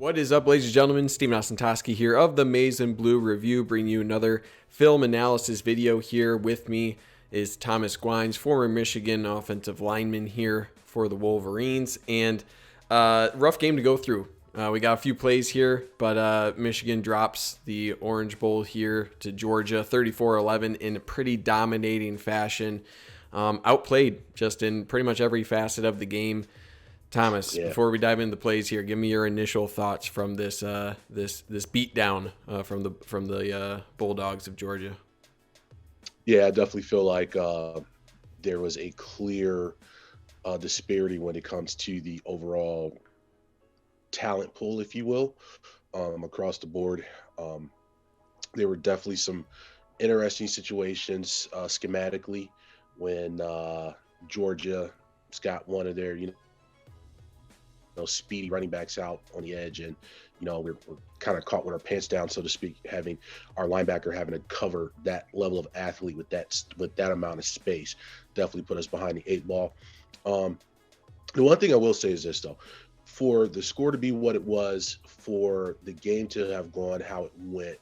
What is up, ladies and gentlemen? Steven Ostentoski here of the Maize and Blue Review, bringing you another film analysis video. Here with me is Thomas Guynes, former Michigan offensive lineman here for the Wolverines, and rough game to go through. We got a few plays here, but Michigan drops the Orange Bowl here to Georgia 34-11 in a pretty dominating fashion. Outplayed just in pretty much every facet of the game. Thomas, before we dive into the plays here, give me your initial thoughts from this this beatdown from the Bulldogs of Georgia. Yeah, I definitely feel like there was a clear disparity when it comes to the overall talent pool, if you will, across the board. There were definitely some interesting situations schematically when Georgia's got one of their, speedy running backs out on the edge, and we're kind of caught with our pants down, so to speak, having our linebacker having to cover that level of athlete with that amount of space definitely put us behind the eight ball. The one thing I will say is this, though: for the score to be what it was, for the game to have gone how it went,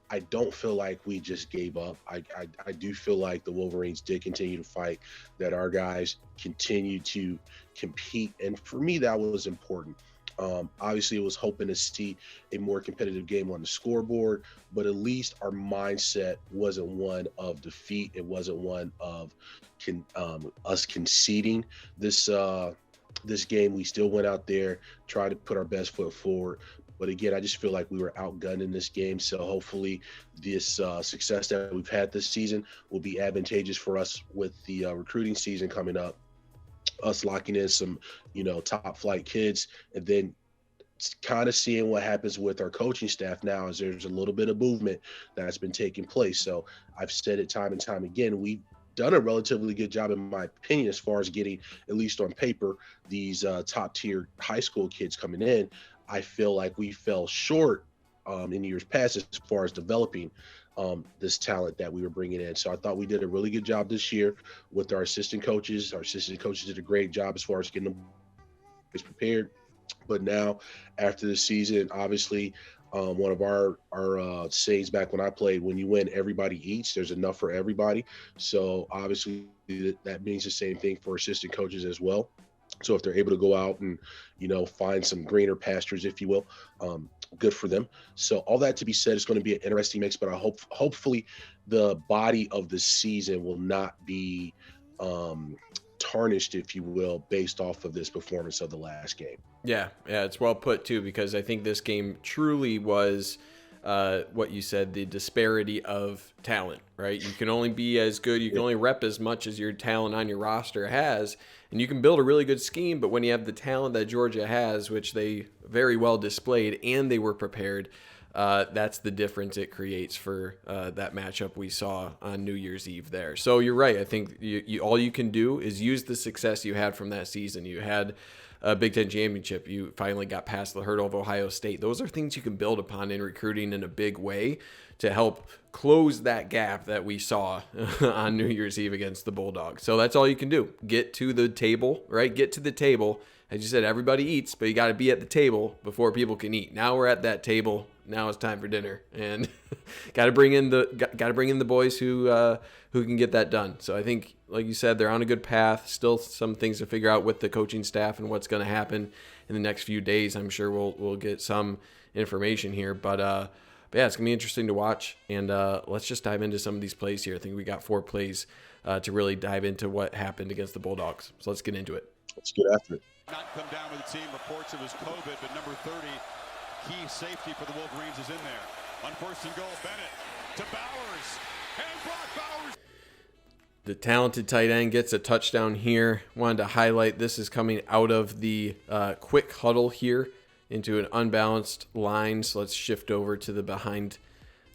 I don't feel like we just gave up. I do feel like the Wolverines did continue to fight, that our guys continued to compete. And for me, that was important. Obviously, it was hoping to see a more competitive game on the scoreboard, but at least our mindset wasn't one of defeat. It wasn't one of us conceding this game. We still went out there, tried to put our best foot forward. But again, I just feel like we were outgunned in this game. So hopefully this success that we've had this season will be advantageous for us with the recruiting season coming up, us locking in some, top flight kids, and then kind of seeing what happens with our coaching staff now, as there's a little bit of movement that's been taking place. So I've said it time and time again, we've done a relatively good job, in my opinion, as far as getting, at least on paper, these top tier high school kids coming in. I feel like we fell short in years past as far as developing this talent that we were bringing in. So I thought we did a really good job this year with our assistant coaches. Our assistant coaches did a great job as far as getting them prepared. But now, after the season, obviously, one of our sayings back when I played: when you win, everybody eats. There's enough for everybody. So obviously, that means the same thing for assistant coaches as well. So if they're able to go out and, find some greener pastures, if you will, good for them. So all that to be said, it's going to be an interesting mix, but I hopefully the body of the season will not be tarnished, if you will, based off of this performance of the last game. Yeah, it's well put too, because I think this game truly was what you said, the disparity of talent, right? You can only be as good, you can only rep as much as your talent on your roster has, and you can build a really good scheme, but when you have the talent that Georgia has, which they very well displayed and they were prepared, that's the difference it creates for that matchup we saw on New Year's Eve there. So you're right. I think all you can do is use the success you had from that season. You had a Big Ten championship. You finally got past the hurdle of Ohio State. Those are things you can build upon in recruiting in a big way to help close that gap that we saw on New Year's Eve against the Bulldogs. So that's all you can do. Get to the table, right? Get to the table. As you said, everybody eats, but you got to be at the table before people can eat. Now we're at that table. Now it's time for dinner, and got to bring in the boys who can get that done. So I think, like you said, they're on a good path. Still some things to figure out with the coaching staff and what's going to happen in the next few days. I'm sure we'll get some information here, but yeah, it's gonna be interesting to watch. And let's just dive into some of these plays here. I think we got 4 plays to really dive into what happened against the Bulldogs. So let's get into it. Let's get after it. Not come down with the team. Reports it was COVID, but number 30, key safety for the Wolverines, is in there. On first and goal, Bennett to Bowers, and Brock Bowers. The talented tight end gets a touchdown here. Wanted to highlight this is coming out of the quick huddle here into an unbalanced line. So let's shift over to the behind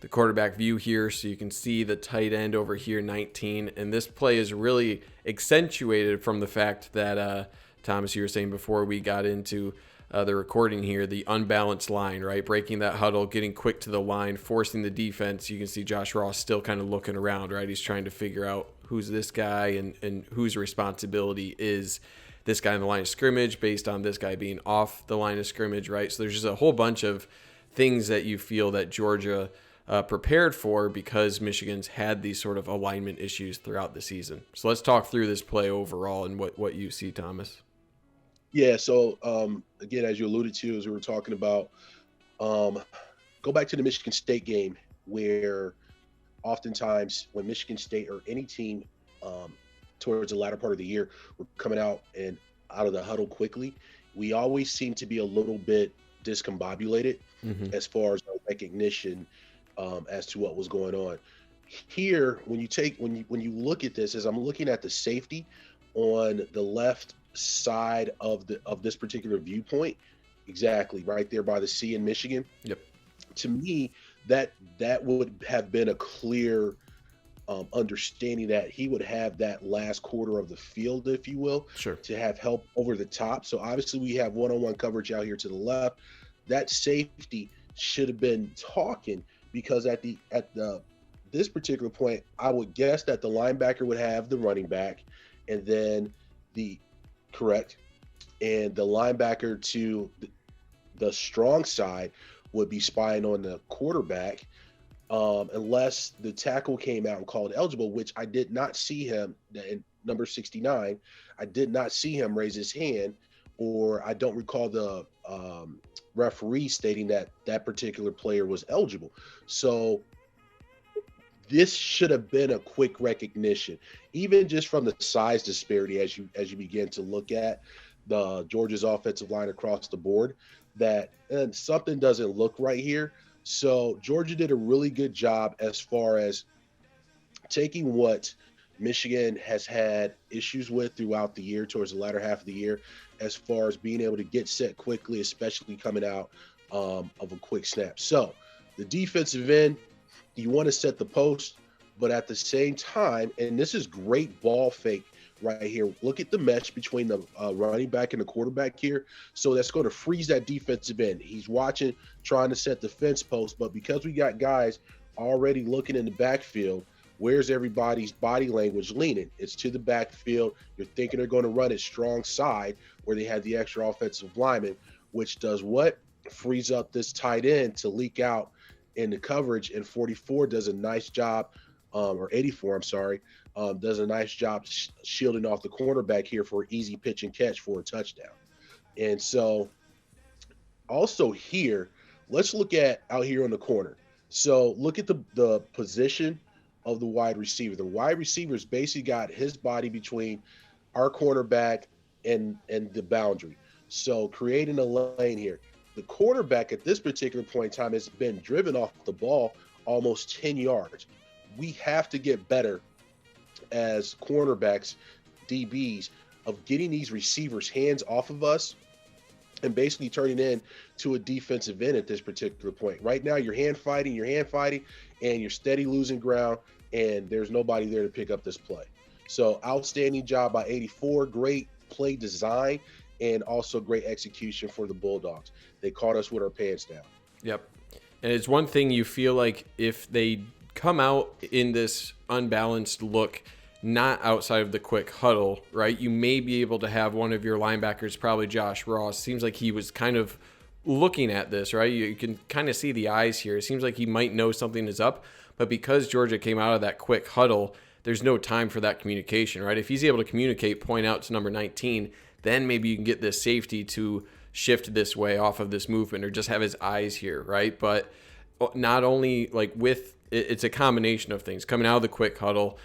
the quarterback view here so you can see the tight end over here, 19. And this play is really accentuated from the fact that Thomas, you were saying before we got into the recording here, the unbalanced line, right? Breaking that huddle, getting quick to the line, forcing the defense. You can see Josh Ross still kind of looking around, right? He's trying to figure out who's this guy and whose responsibility is this guy on the line of scrimmage based on this guy being off the line of scrimmage, right? So there's just a whole bunch of things that you feel that Georgia prepared for because Michigan's had these sort of alignment issues throughout the season. So let's talk through this play overall and what you see, Thomas. Yeah, so again, as you alluded to, as we were talking about, go back to the Michigan State game where oftentimes when Michigan State or any team towards the latter part of the year were coming out of the huddle quickly, we always seem to be a little bit discombobulated as far as our recognition as to what was going on. Here, when you look at this, as I'm looking at the safety on the left side of this particular viewpoint, exactly right there by the C in Michigan. Yep. To me, that would have been a clear understanding that he would have that last quarter of the field, if you will, sure, to have help over the top. So obviously we have one-on-one coverage out here to the left. That safety should have been talking, because at this particular point, I would guess that the linebacker would have the running back, and then the linebacker to the strong side would be spying on the quarterback, unless the tackle came out and called eligible, which I did not see him in number 69. I did not see him raise his hand, or I don't recall the referee stating that particular player was eligible. So this should have been a quick recognition, even just from the size disparity as you begin to look at the Georgia's offensive line across the board, that something doesn't look right here. So Georgia did a really good job as far as taking what Michigan has had issues with throughout the year, towards the latter half of the year, as far as being able to get set quickly, especially coming out of a quick snap. So the defensive end, you want to set the post, but at the same time, and this is great ball fake right here. Look at the mesh between the running back and the quarterback here. So that's going to freeze that defensive end. He's watching, trying to set the fence post, but because we got guys already looking in the backfield, where's everybody's body language leaning? It's to the backfield. You're thinking they're going to run it strong side where they have the extra offensive lineman, which does what? Frees up this tight end to leak out in the coverage, and 44 does a nice job, or 84, I'm sorry, does a nice job shielding off the cornerback here for an easy pitch and catch for a touchdown. And so also here, let's look at out here on the corner. So look at the position of the wide receiver. The wide receiver's basically got his body between our cornerback and the boundary. So creating a lane here. The quarterback at this particular point in time has been driven off the ball almost 10 yards. We have to get better as cornerbacks, DBs, of getting these receivers' hands off of us and basically turning in to a defensive end at this particular point. Right now, you're hand fighting, and you're steady losing ground, and there's nobody there to pick up this play. So outstanding job by 84, great play design, and also great execution for the Bulldogs. They caught us with our pants down. Yep. And it's one thing you feel like if they come out in this unbalanced look, not outside of the quick huddle, right, you may be able to have one of your linebackers, probably Josh Ross. Seems like he was kind of looking at this, right? You can kind of see the eyes here. It seems like he might know something is up, but because Georgia came out of that quick huddle, there's no time for that communication, right? If he's able to communicate, point out to number 19, then maybe you can get this safety to shift this way off of this movement, or just have his eyes here, right? But not only like it's a combination of things coming out of the quick huddle,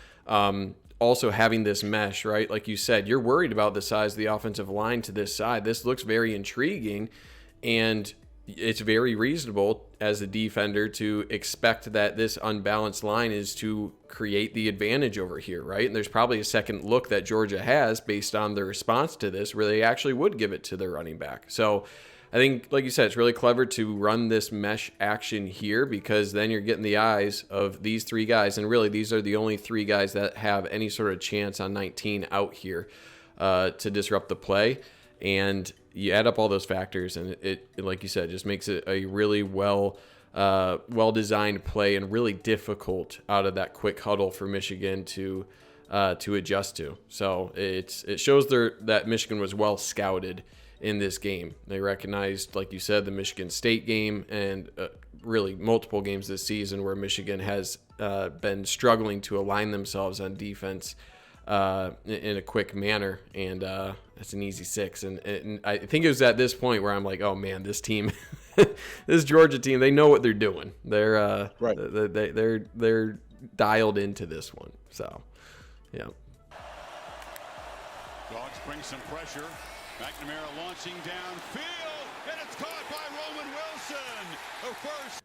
also having this mesh, right? Like you said, you're worried about the size of the offensive line to this side. This looks very intriguing, and it's very reasonable as a defender to expect that this unbalanced line is to create the advantage over here, right? And there's probably a second look that Georgia has based on the response to this where they actually would give it to their running back. So I think, like you said, it's really clever to run this mesh action here, because then you're getting the eyes of these three guys. And really, these are the only three guys that have any sort of chance on 19 out here to disrupt the play. And you add up all those factors, and it like you said, just makes it a really well-designed play, and really difficult out of that quick huddle for Michigan to to adjust to. So it shows that Michigan was well scouted in this game. They recognized, like you said, the Michigan State game and really multiple games this season where Michigan has been struggling to align themselves on defense in a quick manner, and that's an easy 6. And I think it was at this point where I'm like, oh man, this team, this Georgia team, they know what they're doing. They're right. They're dialed into this one. So, yeah. Dogs bring some pressure. McNamara launching downfield, and it's caught by Roman Wilson. The first.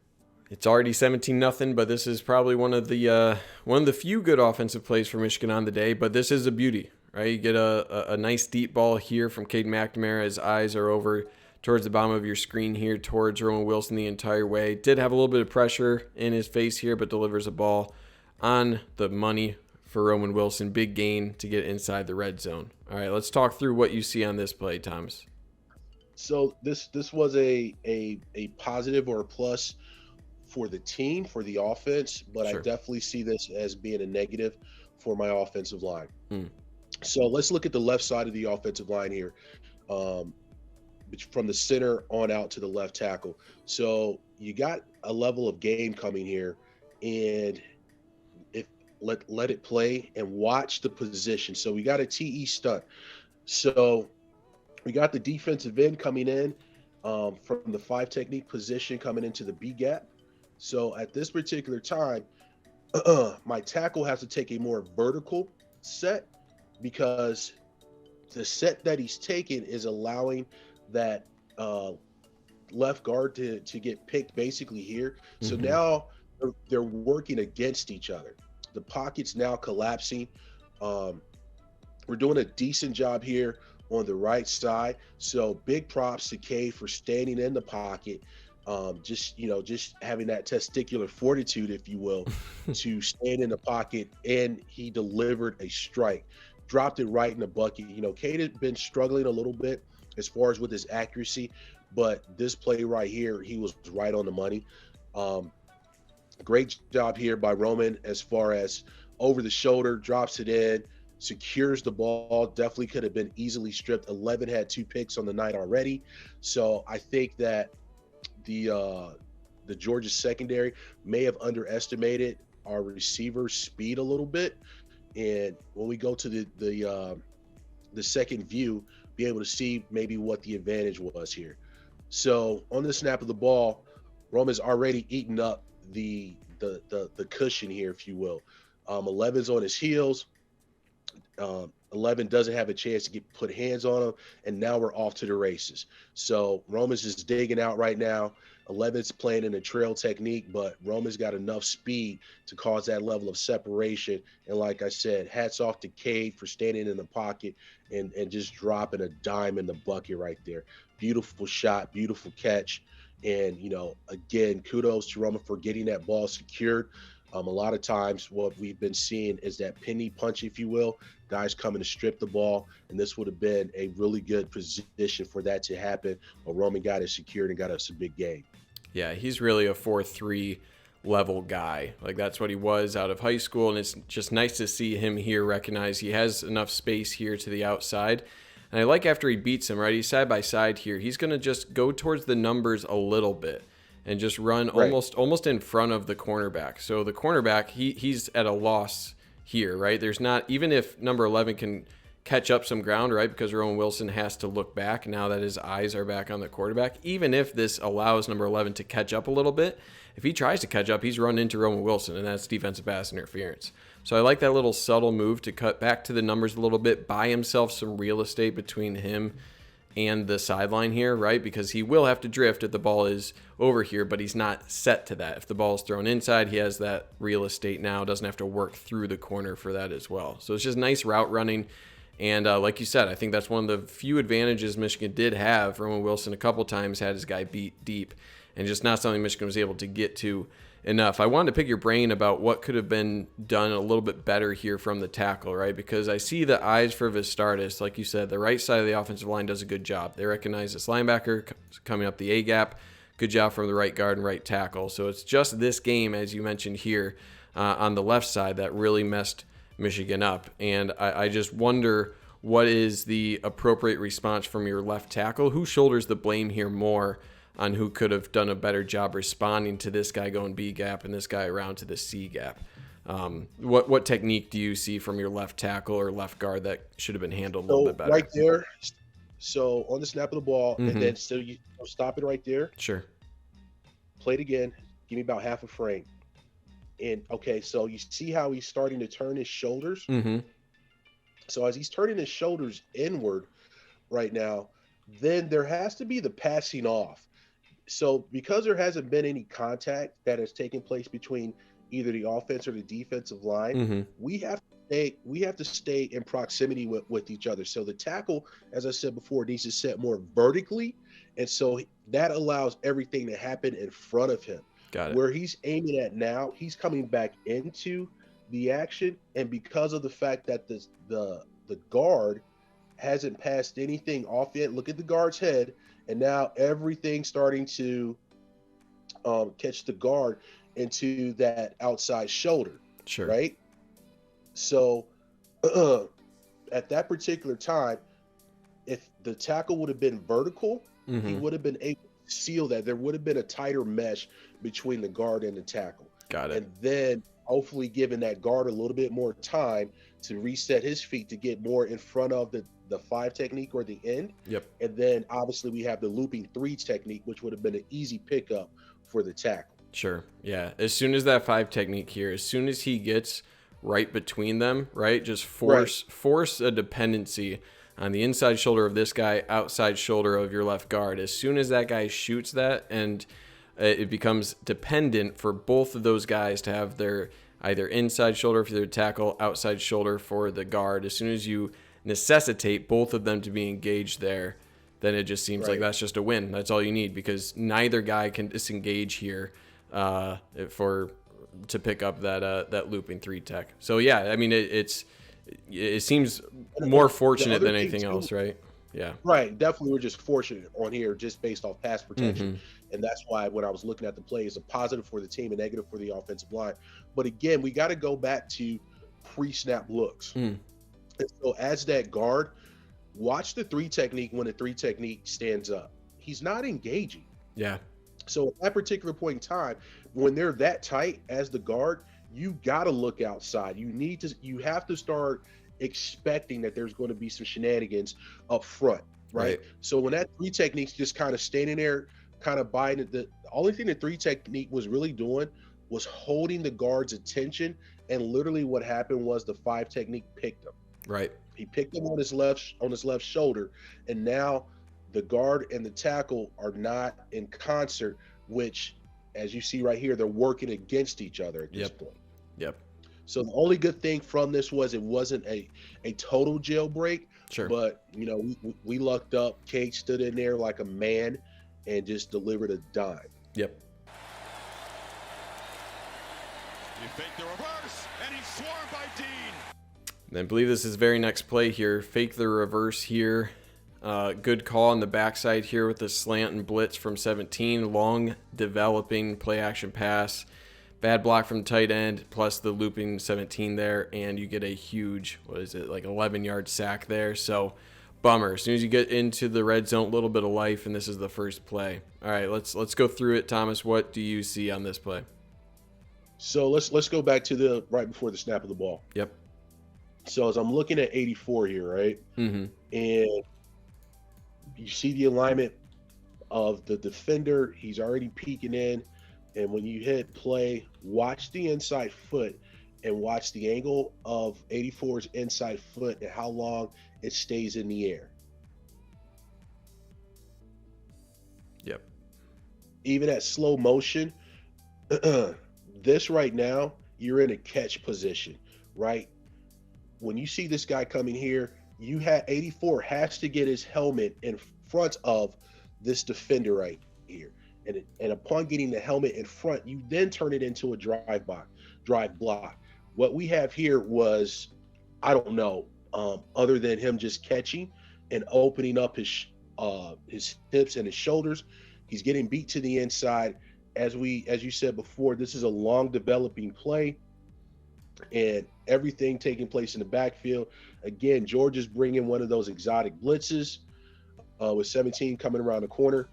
It's already 17-0, but this is probably one of the few good offensive plays for Michigan on the day. But this is a beauty, right? You get a nice deep ball here from Cade McNamara. His eyes are over towards the bottom of your screen here, towards Roman Wilson the entire way. Did have a little bit of pressure in his face here, but delivers a ball on the money for Roman Wilson. Big gain to get inside the red zone. All right, let's talk through what you see on this play, Thomas. So this was a positive or a plus for the team, for the offense, but Sure. I definitely see this as being a negative for my offensive line. So let's look at the left side of the offensive line here, from the center on out to the left tackle. So you got a level of game coming here, and if let it play and watch the position. So we got a TE stunt. So we got the defensive end coming in from the 5 technique position coming into the B gap. So at this particular time, my tackle has to take a more vertical set, because the set that he's taking is allowing that left guard to get picked basically here. So now they're working against each other. The pocket's now collapsing. We're doing a decent job here on the right side. So big props to Kay for standing in the pocket. Just having that testicular fortitude, if you will, to stand in the pocket, and he delivered a strike, dropped it right in the bucket. Cade had been struggling a little bit as far as with his accuracy, but this play right here, he was right on the money. Great job here by Roman as far as over the shoulder, drops it in, secures the ball. Definitely could have been easily stripped. 11 had 2 picks on the night already. So I think that the Georgia secondary may have underestimated our receiver speed a little bit, and when we go to the second view, be able to see maybe what the advantage was here. So on the snap of the ball, Roman's already eaten up the cushion here, if you will. 11's on his heels. 11 doesn't have a chance to put hands on him, and now we're off to the races. So Roman's just digging out right now. 11's playing in a trail technique, but Roman's got enough speed to cause that level of separation. And like I said, hats off to Cade for standing in the pocket and just dropping a dime in the bucket right there. Beautiful shot, beautiful catch. And, again, kudos to Roman for getting that ball secured. A lot of times what we've been seeing is that penny punch, if you will, guys coming to strip the ball, and this would have been a really good position for that to happen, but Roman got it secured and got us a big game. Yeah, he's really a 4-3 level guy. Like, that's what he was out of high school, and it's just nice to see him here recognize he has enough space here to the outside. And I like after he beats him, right, he's side by side here, he's going to just go towards the numbers a little bit and just run Right. almost in front of the cornerback. So the cornerback, he's at a loss here, right? There's not, even if number 11 can catch up some ground, right, because Roman Wilson has to look back now that his eyes are back on the quarterback. Even if this allows number 11 to catch up a little bit, if he tries to catch up, he's run into Roman Wilson, and that's defensive pass interference. So I like that little subtle move to cut back to the numbers a little bit, buy himself some real estate between him and the sideline here, right? Because he will have to drift if the ball is over here, but he's not set to that. If the ball is thrown inside, he has that real estate now, doesn't have to work through the corner for that as well. So it's just nice route running. And like you said, I think that's one of the few advantages Michigan did have. Roman Wilson a couple times had his guy beat deep, and just not something Michigan was able to get to enough. I wanted to pick your brain about what could have been done a little bit better here from the tackle, right? Because I see the eyes for Vistardis. Like you said, the right side of the offensive line does a good job. They recognize this linebacker coming up the A-gap. Good job from the right guard and right tackle. So it's just this game, as you mentioned here, on the left side that really messed Michigan up. And I just wonder, what is the appropriate response from your left tackle? Who shoulders the blame here more on who could have done a better job responding to this guy going B gap and this guy around to the C gap? What technique do you see from your left tackle or left guard that should have been handled a little bit better? Right there. So on the snap of the ball, and then so you stop it right there. Sure. Play it again. Give me about half a frame. And okay, so you see how he's starting to turn his shoulders? Mm-hmm. So as he's turning his shoulders inward right now, then there has to be the passing off. So because there hasn't been any contact that has taken place between either the offense or the defensive line, we have to stay in proximity with each other. So the tackle, as I said before, needs to set more vertically, and so that allows everything to happen in front of him. Got it. Where he's aiming at now, he's coming back into the action, and because of the fact that the guard hasn't passed anything off yet, look at the guard's head, and now everything's starting to catch the guard into that outside shoulder. Sure. Right? So at that particular time, if the tackle would have been vertical, he would have been able to seal that. There would have been a tighter mesh between the guard and the tackle. Got it. And then hopefully giving that guard a little bit more time to reset his feet to get more in front of the 5 technique or the end. Yep. And then obviously we have the looping 3 technique, which would have been an easy pickup for the tackle. Sure. Yeah. As soon as that 5 technique here, as soon as he gets right between them, right, just force a dependency on the inside shoulder of this guy, outside shoulder of your left guard. As soon as that guy shoots that, and it becomes dependent for both of those guys to have their either inside shoulder for their tackle, outside shoulder for the guard. As soon as you necessitate both of them to be engaged there, then it just seems like that's just a win. That's all you need, because neither guy can disengage here to pick up that looping 3 tech. So yeah, I mean it seems more fortunate than anything else, right? Yeah. Right. Definitely, we're just fortunate on here just based off pass protection. And that's why when I was looking at the play, it's a positive for the team and negative for the offensive line. But again, we got to go back to pre-snap looks. And so as that guard, watch the 3 technique when the 3 technique stands up. He's not engaging. Yeah. So at that particular point in time, when they're that tight as the guard, you got to look outside. You have to start expecting that there's going to be some shenanigans up front, right? So when that 3 technique's just kind of standing there, kind of buying it, the only thing the 3 technique was really doing was holding the guard's attention, and literally what happened was the 5 technique picked him. Right. He picked him on his left shoulder, and now the guard and the tackle are not in concert, which, as you see right here, they're working against each other at this point. Yep. So the only good thing from this was it wasn't a total jailbreak. Sure. But, you know, we lucked up. Cade stood in there like a man and just delivered a dime. Yep. He faked the reverse, and he's swarmed by Dean. And I believe this is very next play here. Fake the reverse here. Good call on the backside here with the slant and blitz from 17. Long developing play action pass. Bad block from tight end plus the looping 17 there, and you get a huge, 11-yard sack there. So bummer. As soon as you get into the red zone, a little bit of life, and this is the first play. All right, let's go through it. Thomas, what do you see on this play? So let's go back to the right before the snap of the ball. Yep. So as I'm looking at 84 here, right? And you see the alignment of the defender. He's already peeking in. And when you hit play, watch the inside foot and watch the angle of 84's inside foot and how long it stays in the air. Yep. Even at slow motion, this right now, you're in a catch position, right? When you see this guy coming here, 84 has to get his helmet in front of this defender right here. And upon getting the helmet in front, you then turn it into a drive block. What we have here was, I don't know, other than him just catching and opening up his hips and his shoulders. He's getting beat to the inside. As you said before, this is a long developing play. and everything taking place in the backfield. Again, Georgia's bringing one of those exotic blitzes with 17 coming around the corner.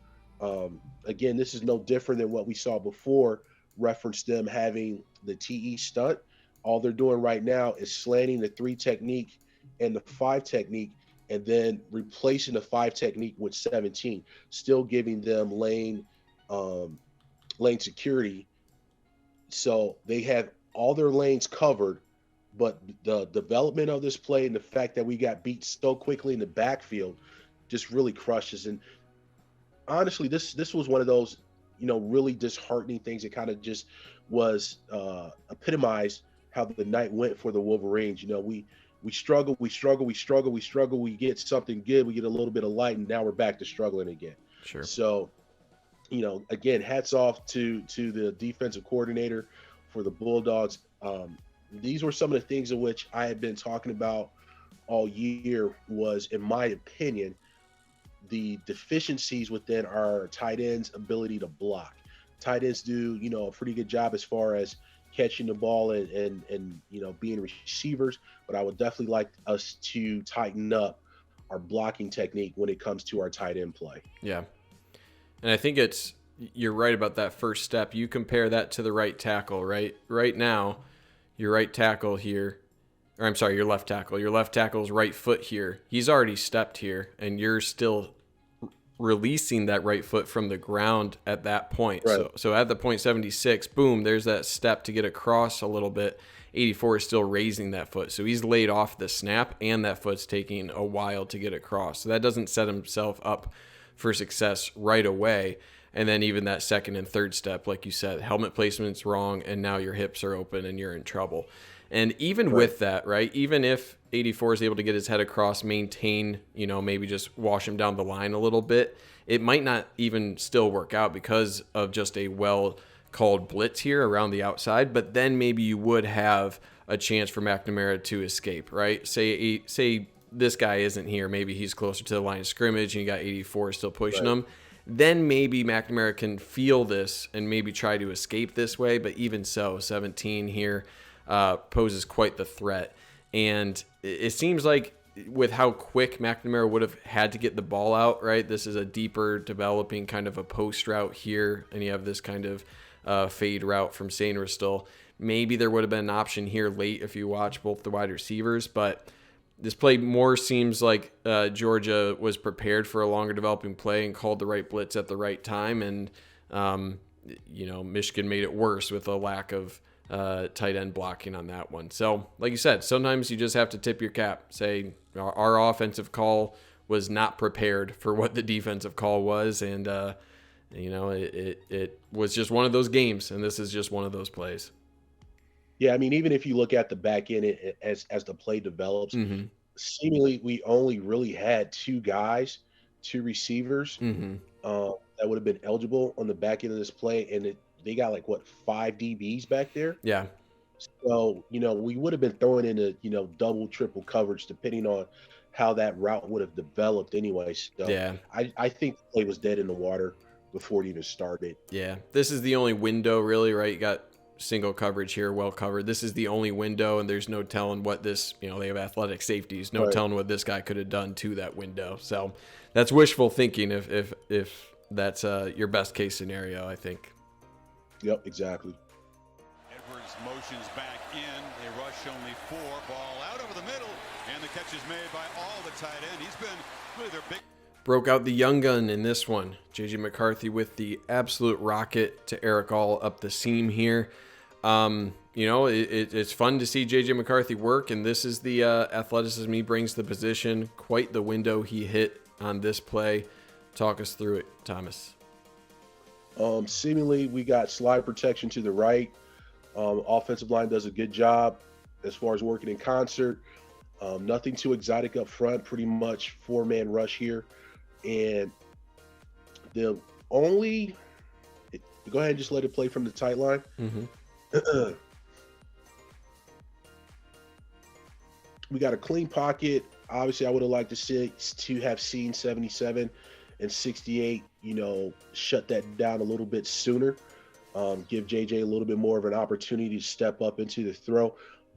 Again, this is no different than what we saw before, reference them having the TE stunt. All they're doing right now is slanting the 3 technique and the 5 technique, and then replacing the 5 technique with 17, still giving them lane security. So they have all their lanes covered, but the development of this play and the fact that we got beat so quickly in the backfield just really crushes. And honestly, this was one of those, really disheartening things. It kind of just was epitomized how the night went for the Wolverines. We struggle, we get something good, we get a little bit of light, and now we're back to struggling again. Sure. So, again, hats off to the defensive coordinator for the Bulldogs. These were some of the things in which I had been talking about all year was, in my opinion, the deficiencies within our tight ends' ability to block. Tight ends do, a pretty good job as far as catching the ball and being receivers, but I would definitely like us to tighten up our blocking technique when it comes to our tight end play. Yeah. And I think you're right about that first step. You compare that to the right tackle, right? Right now, your right tackle here, or I'm sorry, your left tackle. Your left tackle's right foot here. He's already stepped here, and you're still releasing that right foot from the ground at that point. Right. So at the point 76, boom, there's that step to get across a little bit. 84 is still raising that foot. So he's laid off the snap, and that foot's taking a while to get across. So that doesn't set himself up for success right away. And then even that second and third step, like you said, helmet placement's wrong, and now your hips are open and you're in trouble. And even with that, right, even if 84 is able to get his head across, maintain, maybe just wash him down the line a little bit, it might not even still work out because of just a well-called blitz here around the outside. But then maybe you would have a chance for McNamara to escape, right? Say this guy isn't here. Maybe he's closer to the line of scrimmage and you got 84 still pushing him. Then maybe McNamara can feel this and maybe try to escape this way. But even so, 17 here poses quite the threat. And it seems like with how quick McNamara would have had to get the ball out, right? This is a deeper developing kind of a post route here. And you have this kind of fade route from Sainristil. Maybe there would have been an option here late if you watch both the wide receivers. But this play more seems like Georgia was prepared for a longer developing play and called the right blitz at the right time. And, Michigan made it worse with a lack of tight end blocking on that one. So, like you said, sometimes you just have to tip your cap. Say our offensive call was not prepared for what the defensive call was. And, it was just one of those games. And this is just one of those plays. Yeah, I mean, even if you look at the back end as the play develops, seemingly we only really had 2 receivers that would have been eligible on the back end of this play, and they got 5 DBs back there. Yeah. So we would have been throwing into double, triple coverage depending on how that route would have developed anyway. So yeah, I think the play was dead in the water before it even started. Yeah, this is the only window really, right? You got single coverage here, well covered. This is the only window, and there's no telling what this, they have athletic safeties, no telling what this guy could have done to that window. So that's wishful thinking if that's your best case scenario, I think. Yep, exactly. Edwards motions back in. They rush only 4. Ball out over the middle, and the catch is made by all the tight end. He's been really their big. Broke out the young gun in this one. J.J. McCarthy with the absolute rocket to Eric All up the seam here. It's fun to see J.J. McCarthy work, and this is the athleticism he brings to the position. Quite the window he hit on this play. Talk us through it, Thomas. Seemingly, we got slide protection to the right. Offensive line does a good job as far as working in concert. Nothing too exotic up front, pretty much 4-man rush here. And the only – go ahead and just let it play from the tight line. We got a clean pocket. Obviously, I would have liked to have seen 77 and 68, shut that down a little bit sooner. Give JJ a little bit more of an opportunity to step up into the throw.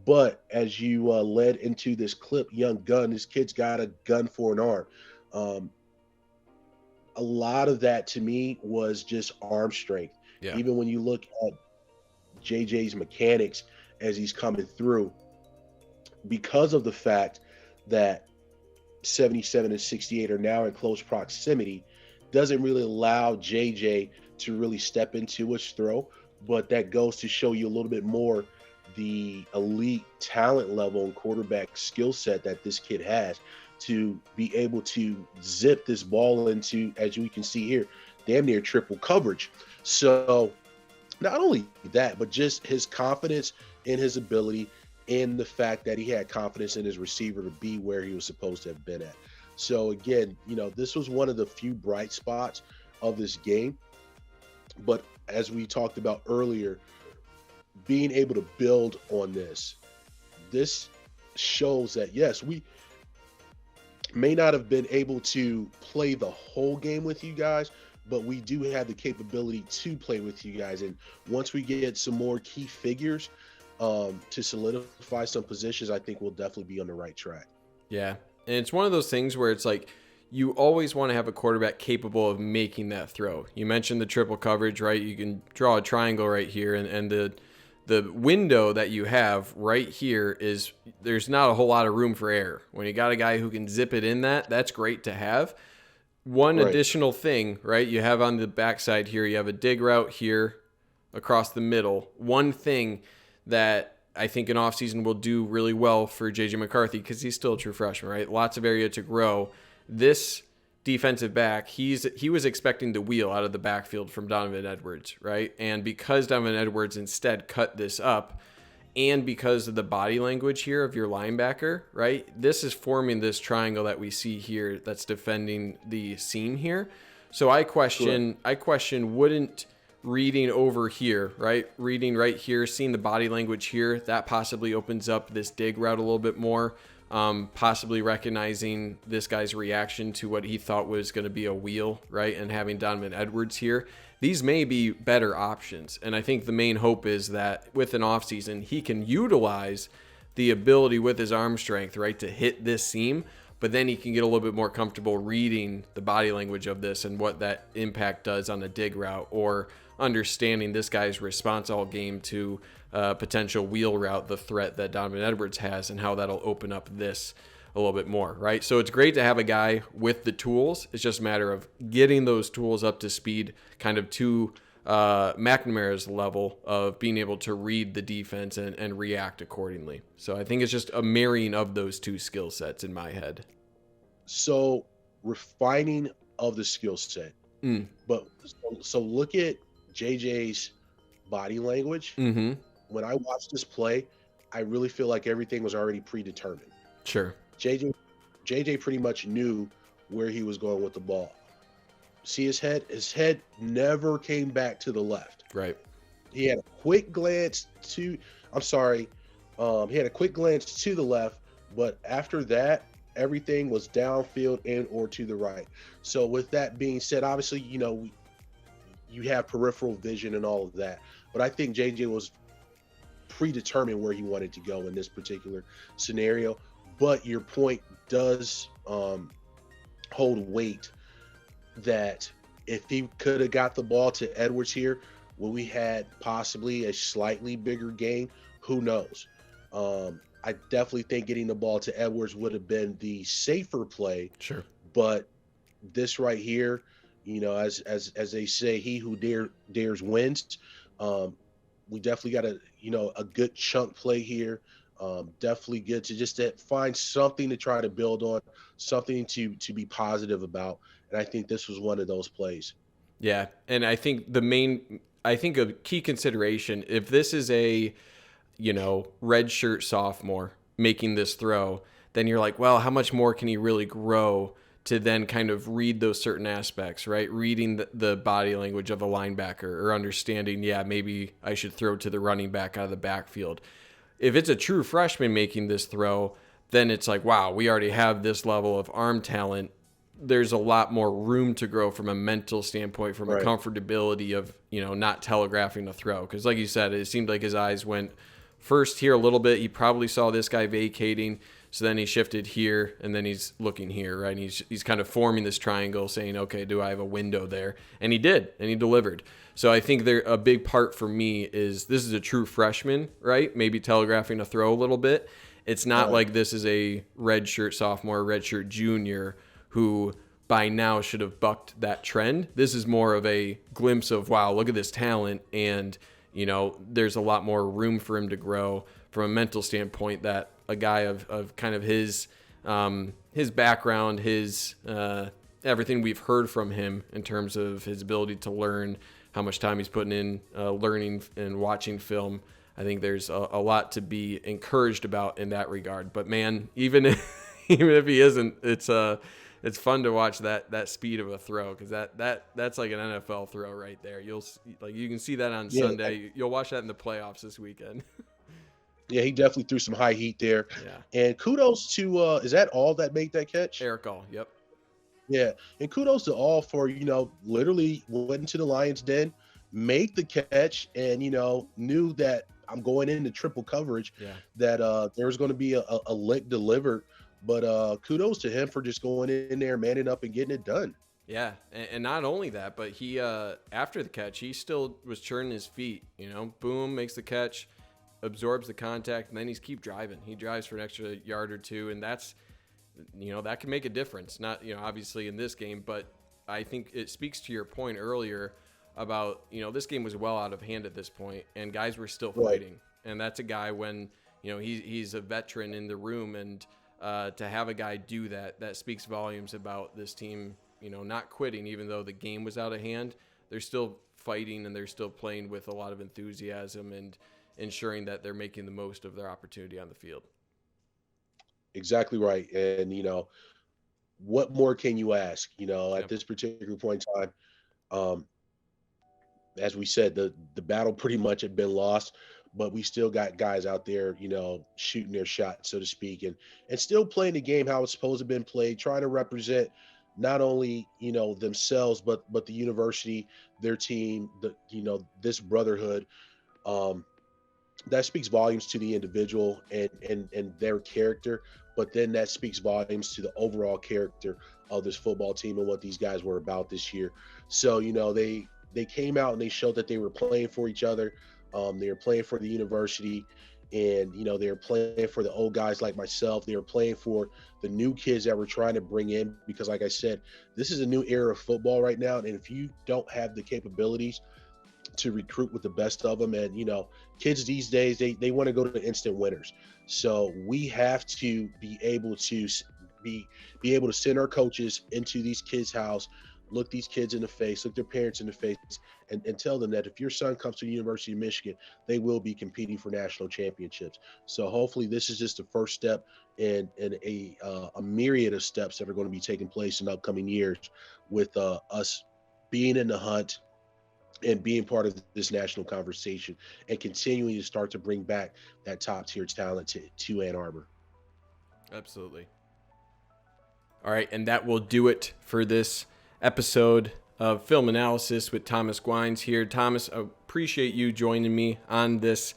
But as you led into this clip, young gun, this kid's got a gun for an arm. Um, a lot of that to me was just arm strength. Yeah. Even when you look at JJ's mechanics as he's coming through, because of the fact that 77 and 68 are now in close proximity, doesn't really allow JJ to really step into his throw. But that goes to show you a little bit more the elite talent level and quarterback skill set that this kid has to be able to zip this ball into, as we can see here, damn near triple coverage. So not only that, but just his confidence in his ability, in the fact that he had confidence in his receiver to be where he was supposed to have been at. So again, this was one of the few bright spots of this game. But as we talked about earlier, being able to build on this shows that, yes, we may not have been able to play the whole game with you guys, but we do have the capability to play with you guys. And once we get some more key figures to solidify some positions, I think we'll definitely be on the right track. Yeah. And it's one of those things where it's like, you always want to have a quarterback capable of making that throw. You mentioned the triple coverage, right? You can draw a triangle right here, and the window that you have right here is, there's not a whole lot of room for error. When you got a guy who can zip it in that's great to have. One additional thing, right? You have on the backside here, you have a dig route here across the middle. One thing that I think in offseason will do really well for JJ McCarthy, because he's still a true freshman, right? Lots of area to grow. This defensive back, he was expecting the wheel out of the backfield from Donovan Edwards, right? And because Donovan Edwards instead cut this up, and because of the body language here of your linebacker, right? This is forming this triangle that we see here that's defending the seam here. So I question, wouldn't reading over here, right? Reading right here, seeing the body language here, that possibly opens up this dig route a little bit more. Possibly recognizing this guy's reaction to what he thought was going to be a wheel, right? And having Donovan Edwards here. These may be better options. And I think the main hope is that with an offseason, he can utilize the ability with his arm strength, right, to hit this seam, but then he can get a little bit more comfortable reading the body language of this and what that impact does on a dig route, or understanding this guy's response all game to potential wheel route, the threat that Donovan Edwards has, and how that'll open up this a little bit more, right? So it's great to have a guy with the tools. It's just a matter of getting those tools up to speed, kind of to McNamara's level of being able to read the defense and react accordingly. So I think it's just a marrying of those two skill sets in my head. So refining of the skill set. But so look at JJ's body language. Mm-hmm. When I watched this play, I really feel like everything was already predetermined. Sure. JJ pretty much knew where he was going with the ball. See his head? His head never came back to the left. Right. He had a quick glance to a quick glance to the left, but after that, everything was downfield and or to the right. So with that being said, obviously, you have peripheral vision and all of that, but I think JJ was predetermined where he wanted to go in this particular scenario. But your point does hold weight, that if he could have got the ball to Edwards here, when we had possibly a slightly bigger game, who knows? I definitely think getting the ball to Edwards would have been the safer play. Sure. But this right here, as they say, he who dares wins. We definitely got a good chunk play here. Definitely good to find something to try to build on, something to be positive about. And I think this was one of those plays. Yeah. And I think a key consideration, if this is a, red shirt sophomore making this throw, then you're like, well, how much more can he really grow to then kind of read those certain aspects, right? Reading the body language of a linebacker, or understanding, maybe I should throw to the running back out of the backfield. If it's a true freshman making this throw, then it's like, wow, we already have this level of arm talent. There's a lot more room to grow from a mental standpoint, from a comfortability of, not telegraphing the throw. Because like you said, it seemed like his eyes went first here a little bit. He probably saw this guy vacating, so then he shifted here, and then he's looking here, right? And he's kind of forming this triangle, saying, okay, do I have a window there? And he did, and he delivered. So I think a big part for me is this is a true freshman, right? Maybe telegraphing a throw a little bit. It's not like this is a redshirt sophomore, redshirt junior who by now should have bucked that trend. This is more of a glimpse of, wow, look at this talent, and there's a lot more room for him to grow from a mental standpoint that a guy of kind of his background, his everything we've heard from him in terms of his ability to learn, how much time he's putting in learning and watching film. I think there's a lot to be encouraged about in that regard. But man, even if he isn't, it's fun to watch that speed of a throw, because that's like an NFL throw right there. You can see that on Sunday. You'll watch that in the playoffs this weekend. Yeah, he definitely threw some high heat there. Yeah. And kudos to is that all that made that catch? Eric All, yep. Yeah, and kudos to All for literally went into the Lions' den, made the catch, and knew that I'm going into triple coverage. Yeah. That there was going to be a lick delivered. But kudos to him for just going in there, manning up, and getting it done. Yeah, and not only that, but he after the catch, he still was churning his feet. Boom, makes the catch, absorbs the contact, and then he's keep driving. He drives for an extra yard or two, and that's that can make a difference. Not obviously in this game, but I think it speaks to your point earlier about this game was well out of hand at this point, and guys were still fighting. And that's a guy when he's a veteran in the room, and to have a guy do that speaks volumes about this team, not quitting, even though the game was out of hand. They're still fighting, and they're still playing with a lot of enthusiasm and ensuring that they're making the most of their opportunity on the field. Exactly right. And, what more can you ask, at this particular point in time? As we said, the battle pretty much had been lost, but we still got guys out there, shooting their shot, so to speak, and still playing the game how it's supposed to have been played, trying to represent not only, themselves, but the university, their team, this brotherhood. That speaks volumes to the individual and their character, but then that speaks volumes to the overall character of this football team and what these guys were about this year. So, they came out and they showed that they were playing for each other. They were playing for the university, and they were playing for the old guys like myself. They were playing for the new kids that we're trying to bring in, because like I said, this is a new era of football right now, and if you don't have the capabilities to recruit with the best of them, and kids these days, they want to go to the instant winners. So we have to be able to be able to send our coaches into these kids' house, look these kids in the face, look their parents in the face, and tell them that if your son comes to the University of Michigan, they will be competing for national championships. So hopefully this is just the first step in a myriad of steps that are going to be taking place in upcoming years, with us being in the hunt and being part of this national conversation, and continuing to start to bring back that top tier talent to Ann Arbor. Absolutely. All right, and that will do it for this episode of Film Analysis with Thomas Guynes here. Thomas, I appreciate you joining me on this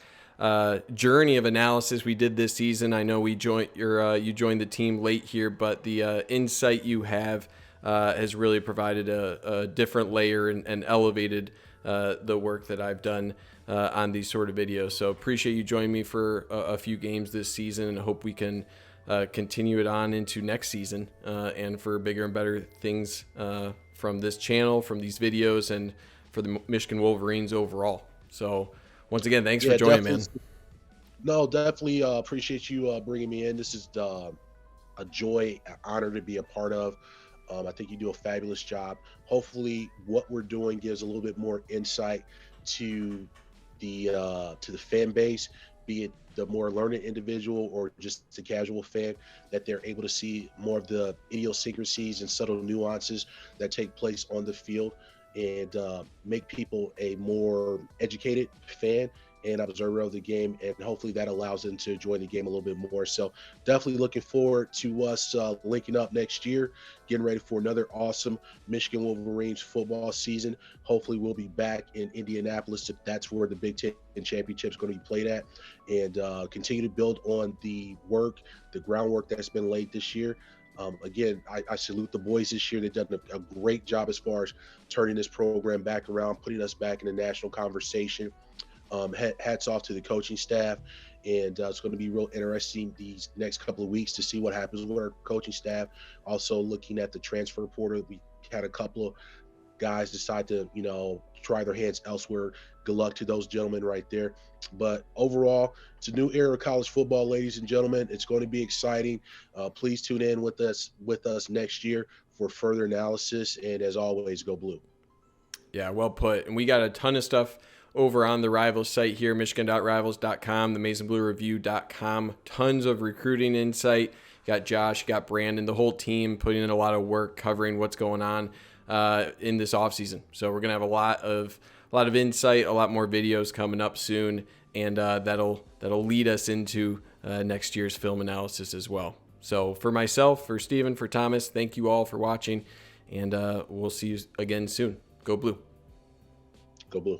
journey of analysis we did this season. I know you joined the team late here, but the insight you have has really provided a different layer and elevated the work that I've done on these sort of videos. So appreciate you joining me for a few games this season, and I hope we can continue it on into next season and for bigger and better things from this channel, from these videos, and for the Michigan Wolverines overall. So once again, thanks for joining, man. No, definitely appreciate you bringing me in. This is a joy, an honor to be a part of. I think you do a fabulous job. Hopefully what we're doing gives a little bit more insight to the fan base, be it the more learned individual or just the casual fan, that they're able to see more of the idiosyncrasies and subtle nuances that take place on the field, and make people a more educated fan and observer of the game, and hopefully that allows them to enjoy the game a little bit more. So definitely looking forward to us linking up next year, getting ready for another awesome Michigan Wolverines football season. Hopefully we'll be back in Indianapolis. That's where the Big Ten Championship is going to be played at, and continue to build on the groundwork that's been laid this year. Again, I salute the boys this year. They've done a great job as far as turning this program back around, putting us back in the national conversation. Hats off to the coaching staff, and it's going to be real interesting these next couple of weeks to see what happens with our coaching staff. Also looking at the transfer portal, we had a couple of guys decide to, try their hands elsewhere. Good luck to those gentlemen right there. But overall, it's a new era of college football, ladies and gentlemen. It's going to be exciting. Please tune in with us next year for further analysis. And as always, go blue. Yeah, well put. And we got a ton of stuff over on the Rivals site here, michigan.rivals.com, the MazonBlueReview.com. Tons of recruiting insight. You got Josh, you got Brandon, the whole team putting in a lot of work covering what's going on in this offseason. So we're going to have a lot of insight, a lot more videos coming up soon, and that'll lead us into next year's film analysis as well. So for myself, for Steven, for Thomas, thank you all for watching, and we'll see you again soon. Go Blue. Go Blue.